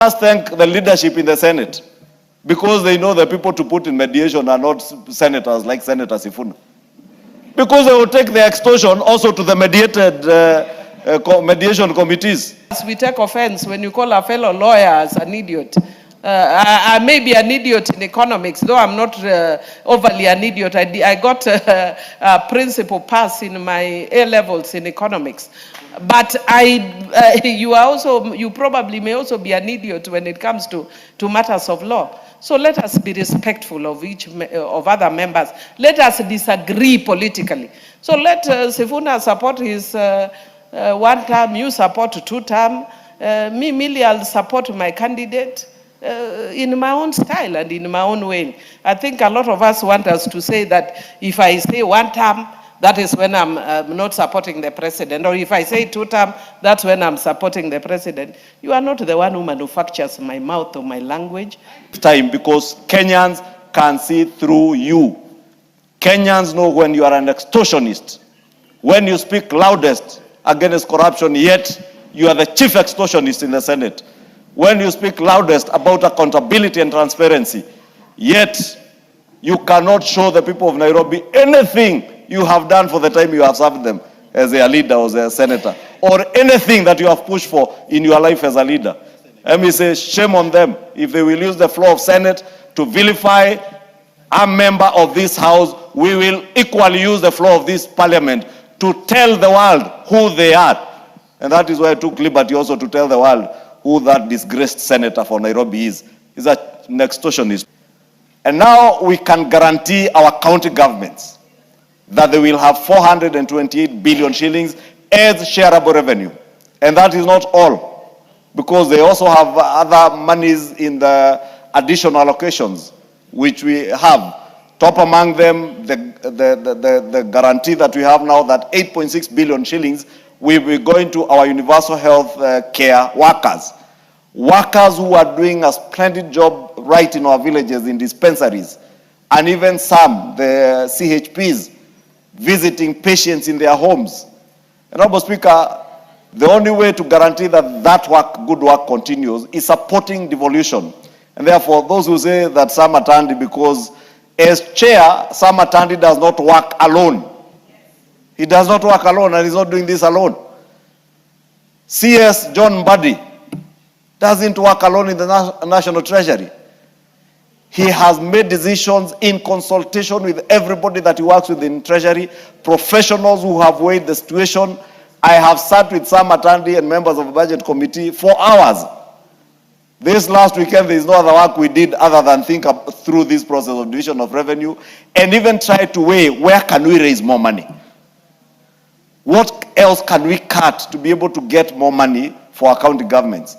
Let's thank the leadership in the Senate, because they know the people to put in mediation are not senators like Senator Sifuna. Because they will take the extortion also to the mediated mediation committees. We take offense when you call a fellow lawyer as an idiot. I may be an idiot in economics, though I'm not overly an idiot. I got a principal pass in my A-levels in economics. But you probably may also be an idiot when it comes to matters of law. So let us be respectful of other members. Let us disagree politically. So let Sifuna support his one term, you support 2 term. Me, Millie, I'll support my candidate in my own style and in my own way. I think a lot of us want us to say that if I say 1 term, that is when I'm not supporting the president. Or if I say 2 term, that's when I'm supporting the president. You are not the one who manufactures my mouth or my language. Time, because Kenyans can see through you. Kenyans know when you are an extortionist. When you speak loudest against corruption, yet you are the chief extortionist in the Senate. When you speak loudest about accountability and transparency, yet you cannot show the people of Nairobi anything you have done for the time you have served them as a leader or as a senator, or anything that you have pushed for in your life as a leader. Let me say, shame on them if they will use the floor of Senate to vilify a member of this house. We will equally use the floor of this parliament to tell the world who they are. And that is why I took liberty also to tell the world who that disgraced senator for Nairobi is. He's an extortionist. And now we can guarantee our county governments that they will have 428 billion shillings as shareable revenue. And that is not all, because they also have other monies in the additional allocations, which we have. Top among them, the guarantee that we have now that 8.6 billion shillings will be going to our universal health care workers. Workers who are doing a splendid job right in our villages, in dispensaries, and even some, the CHPs, visiting patients in their homes. And Honorable Speaker, the only way to guarantee that that work, good work, continues is supporting devolution. And therefore, those who say that Sam Atandi, because as chair, Sam Atandi does not work alone. He does not work alone, and he's not doing this alone. CS John Buddy doesn't work alone in the National Treasury. He has made decisions in consultation with everybody that he works with in Treasury, professionals who have weighed the situation. I have sat with Sam Atandi and members of the Budget Committee for hours. This last weekend, there is no other work we did other than think through this process of division of revenue and even try to weigh where can we raise more money. What else can we cut to be able to get more money for our county governments?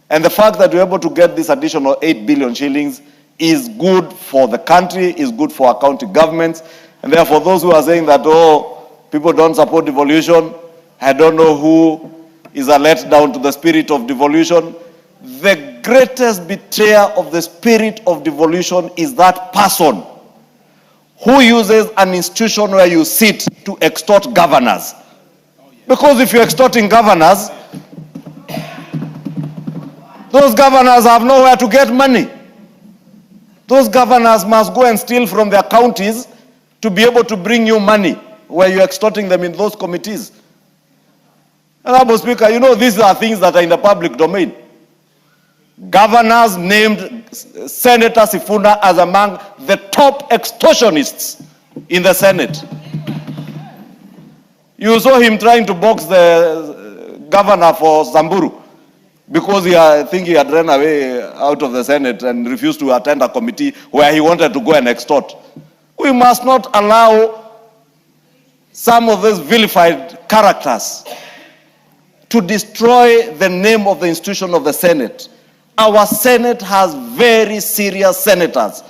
And the fact that we're able to get this additional 8 billion shillings is good for the country, is good for our county governments. And therefore, those who are saying that, oh, people don't support devolution, I don't know who is a letdown to the spirit of devolution. The greatest betrayer of the spirit of devolution is that person who uses an institution where you sit to extort governors. Because if you're extorting governors, those governors have nowhere to get money. Those governors must go and steal from their counties to be able to bring you money where you're extorting them in those committees. And Honorable Speaker, you know, these are things that are in the public domain. Governors named Senator Sifuna as among the top extortionists in the Senate. You saw him trying to box the governor for Samburu because I think he had run away out of the Senate and refused to attend a committee where he wanted to go and extort. We must not allow some of these vilified characters to destroy the name of the institution of the Senate. Our Senate has very serious senators.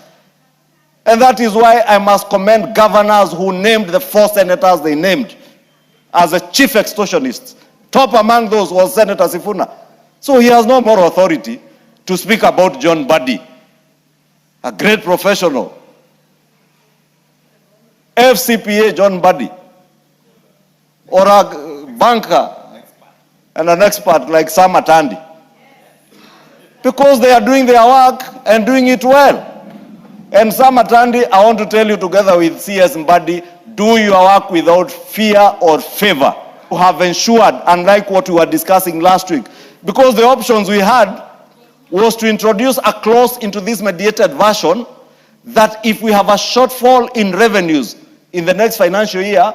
And that is why I must commend governors who named the 4 senators they named as a chief extortionists. Top among those was Senator Sifuna. So he has no more authority to speak about John Buddy, a great professional. FCPA John Buddy, or a banker and an expert like Sam Atandi. because they are doing their work and doing it well. And Sam Atandi, I want to tell you, together with CS Mbadi, do your work without fear or favor. You have ensured, unlike what we were discussing last week, because the options we had was to introduce a clause into this mediated version that if we have a shortfall in revenues in the next financial year,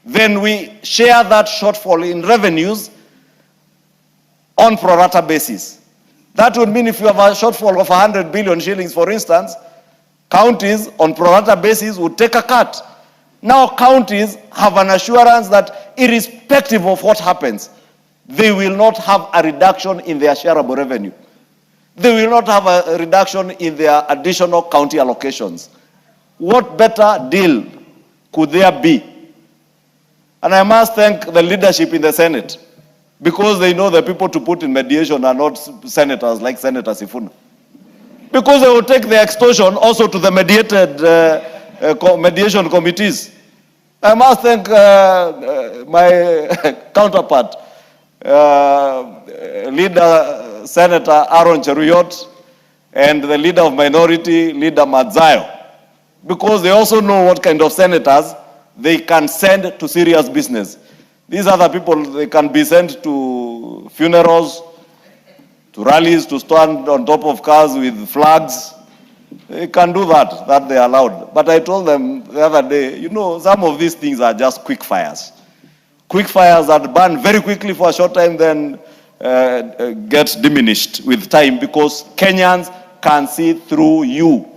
then we share that shortfall in revenues on pro rata basis. That would mean if you have a shortfall of 100 billion shillings, for instance, counties on pro rata basis would take a cut. Now counties have an assurance that irrespective of what happens, they will not have a reduction in their shareable revenue. They will not have a reduction in their additional county allocations. What better deal could there be? And I must thank the leadership in the Senate, because they know the people to put in mediation are not senators like Senator Sifuna. Because they will take the extortion also to the mediated mediation committees. I must thank my counterpart, leader Senator Aaron Cheruyot, and the leader of minority, leader Madzayo, because they also know what kind of senators they can send to serious business. These other people, they can be sent to funerals, to rallies, to stand on top of cars with flags. They can do that they are allowed. But I told them the other day, you know, some of these things are just quick fires. Quick fires that burn very quickly for a short time, then get diminished with time, because Kenyans can see through you.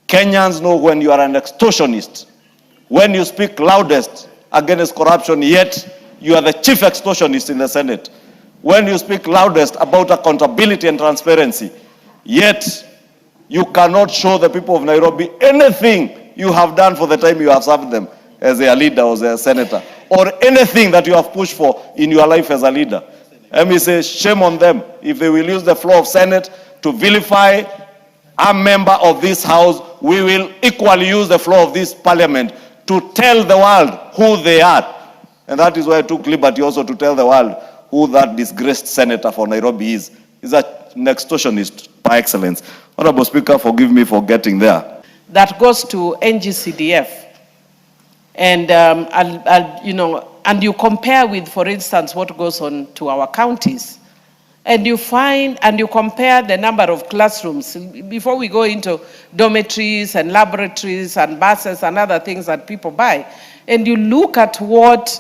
Kenyans know when you are an extortionist, when you speak loudest against corruption, yet you are the chief extortionist in the Senate. When you speak loudest about accountability and transparency, yet you cannot show the people of Nairobi anything you have done for the time you have served them as a leader or as a senator, or anything that you have pushed for in your life as a leader. Let me say, shame on them if they will use the floor of Senate to vilify a member of this house. We will equally use the floor of this parliament to tell the world who they are. And that is why I took liberty also to tell the world who that disgraced senator for Nairobi is. He's an extortionist by excellence. Honorable Speaker, forgive me for getting there. That goes to NGCDF. And, and you compare with, for instance, what goes on to our counties. And you find, and you compare the number of classrooms, before we go into dormitories and laboratories and buses and other things that people buy, and you look at what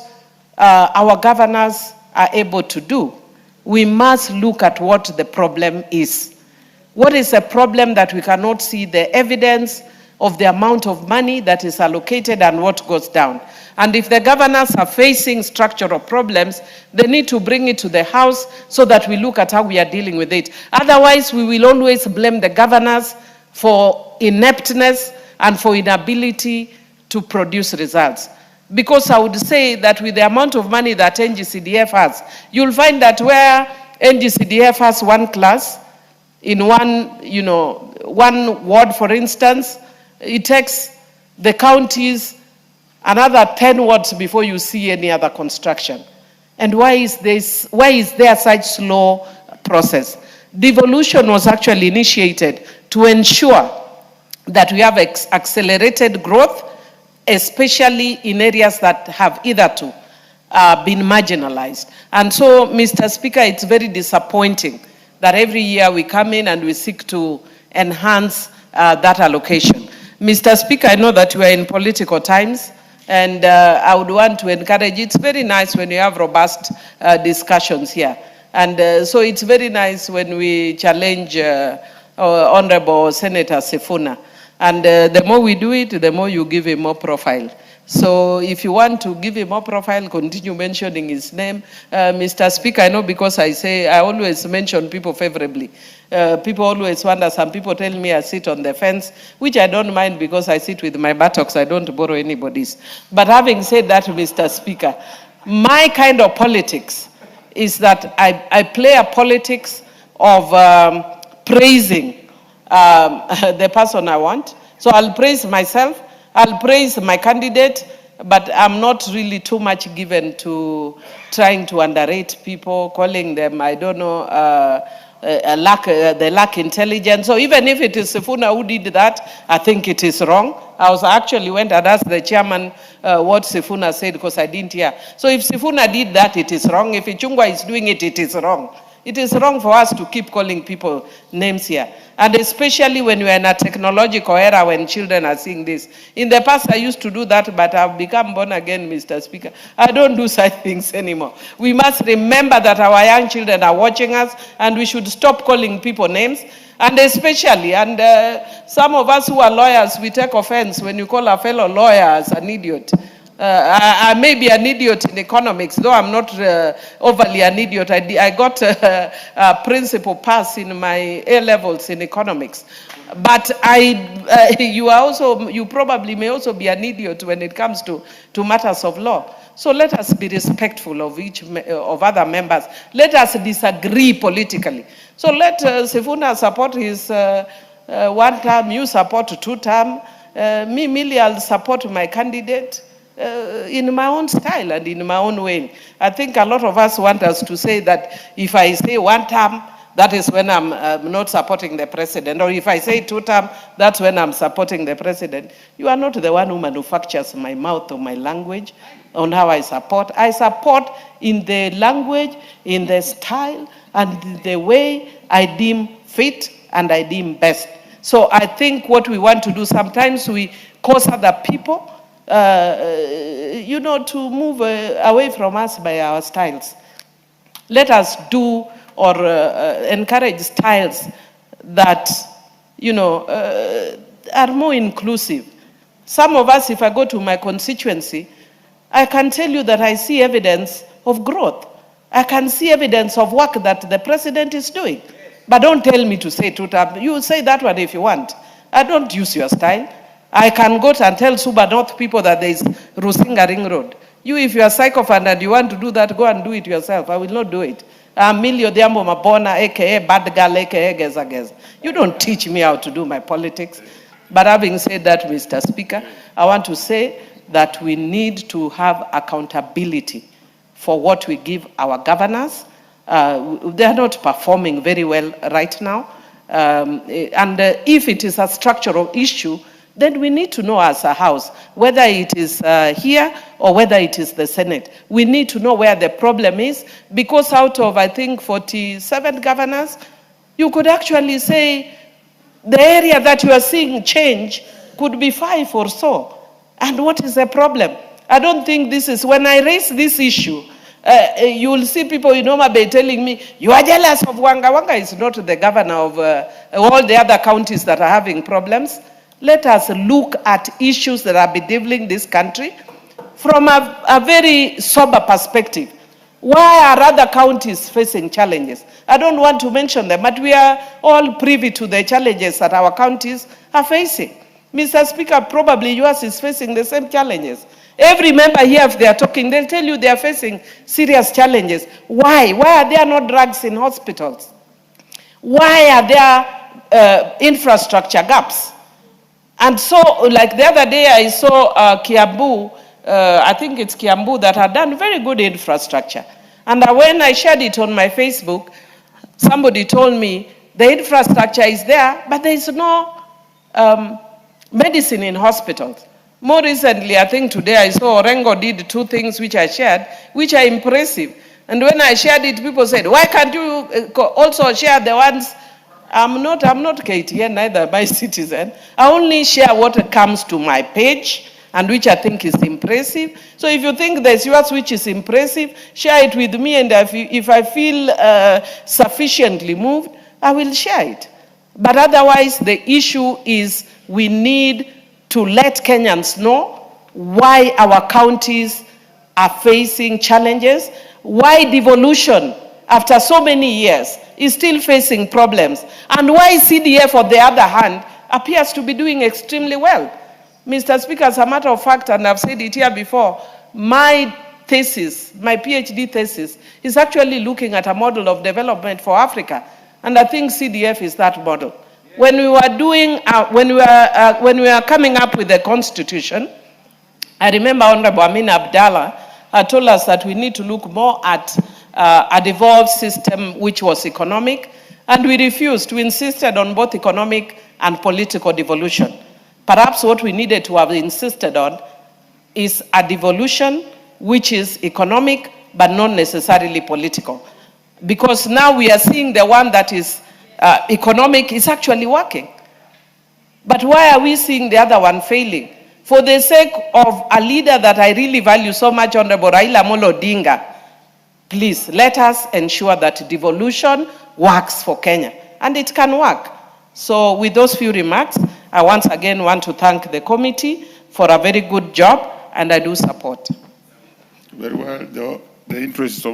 our governors are able to do, we must look at what the problem is. What is a problem that we cannot see the evidence of the amount of money that is allocated and what goes down? And if the governors are facing structural problems, they need to bring it to the House so that we look at how we are dealing with it. Otherwise, we will always blame the governors for ineptness and for inability to produce results. Because I would say that with the amount of money that NGCDF has, you'll find that where NGCDF has one class, in one ward, for instance, it takes the counties another 10 wards before you see any other construction. And why is there such slow process? Devolution was actually initiated to ensure that we have accelerated growth, especially in areas that have hitherto been marginalized. And so, Mr. Speaker, it's very disappointing that every year we come in and we seek to enhance that allocation. Mr. Speaker, I know that we are in political times, and I would want to encourage, it's very nice when you have robust discussions here. And so it's very nice when we challenge Honorable Senator Sifuna. And the more we do it, the more you give him more profile. So if you want to give him more profile, continue mentioning his name. Mr. Speaker, I know because I always mention people favorably. People always wonder, some people tell me I sit on the fence, which I don't mind because I sit with my buttocks, I don't borrow anybody's. But having said that, Mr. Speaker, my kind of politics is that I play a politics of praising the person I want. So I'll praise myself, I'll praise my candidate, but I'm not really too much given to trying to underrate people, calling them, I don't know, they lack intelligence. So even if it is Sifuna who did that, I think it is wrong. I was actually went and asked the chairman what Sifuna said because I didn't hear. So if Sifuna did that, it is wrong. If Ichungwa is doing it, it is wrong. It is wrong for us to keep calling people names here. And especially when we are in a technological era when children are seeing this. In the past, I used to do that, but I've become born again, Mr. Speaker. I don't do such things anymore. We must remember that our young children are watching us, and we should stop calling people names. And especially, some of us who are lawyers, we take offense when you call a fellow lawyer as an idiot. I may be an idiot in economics, though I'm not overly an idiot. I got a principal pass in my A-levels in economics. But you probably may also be an idiot when it comes to matters of law. So let us be respectful of of other members. Let us disagree politically. So let Sifuna support his one term, you support 2 term. Me, Millie, I'll support my candidate. In my own style and in my own way. I think a lot of us want us to say that if I say 1 term, that is when I'm not supporting the president. Or if I say 2 term, that's when I'm supporting the president. You are not the one who manufactures my mouth or my language on how I support. I support in the language, in the style, and the way I deem fit and I deem best. So I think what we want to do, sometimes we cause other people to move away from us by our styles. Let us do or encourage styles that, are more inclusive. Some of us, if I go to my constituency, I can tell you that I see evidence of growth. I can see evidence of work that the president is doing. But don't tell me to say 2 term. You say that one if you want. I don't use your style. I can go and tell Suba North people that there is Rusinga Ring Road. You, if you are a psychopath and you want to do that, go and do it yourself. I will not do it. I'm Millie Odhiambo Mabona, a.k.a. Bad Girl, a.k.a. Geza Geza. You don't teach me how to do my politics. But having said that, Mr. Speaker, I want to say that we need to have accountability for what we give our governors. They are not performing very well right now. If it is a structural issue, then we need to know as a house, whether it is here or whether it is the Senate. We need to know where the problem is, because out of, I think, 47 governors, you could actually say the area that you are seeing change could be 5 or so. And what is the problem? I don't think this is, when I raise this issue, you will see people in Homa Bay telling me, you are jealous of Wanga. Wanga is not the governor of all the other counties that are having problems. Let us look at issues that are bedeviling this country from a very sober perspective. Why are other counties facing challenges? I don't want to mention them, but we are all privy to the challenges that our counties are facing. Mr. Speaker, probably yours is facing the same challenges. Every member here, if they are talking, they'll tell you they are facing serious challenges. Why? Why are there no drugs in hospitals? Why are there infrastructure gaps? And so, like the other day, I saw Kiambu, I think it's Kiambu, that had done very good infrastructure. And when I shared it on my Facebook, somebody told me the infrastructure is there, but there is no medicine in hospitals. More recently, I think today, I saw Orengo did 2 things which I shared, which are impressive. And when I shared it, people said, why can't you also share the ones? I'm not KTN, neither my citizen. I only share what comes to my page and which I think is impressive. So if you think there's yours which is impressive, share it with me, and if I feel sufficiently moved, I will share it. But otherwise, the issue is we need to let Kenyans know why our counties are facing challenges, why devolution, after so many years, is still facing problems, and why CDF, on the other hand, appears to be doing extremely well. Mr. Speaker, as a matter of fact, and I've said it here before, my thesis, my PhD thesis, is actually looking at a model of development for Africa, and I think CDF is that model. When we were doing, when we were coming up with the Constitution, I remember Honorable Amin Abdallah told us that we need to look more at a devolved system which was economic, And we refused. We insisted on both economic and political devolution. Perhaps what we needed to have insisted on is a devolution which is economic but not necessarily political. Because now we are seeing the one that is economic is actually working. But why are we seeing the other one failing? For the sake of a leader that I really value so much, Honorable Raila Amolo Odinga, please let us ensure that devolution works for Kenya, and it can work. So with those few remarks, I once again want to thank the committee for a very good job, and I do support. Very well, the interests of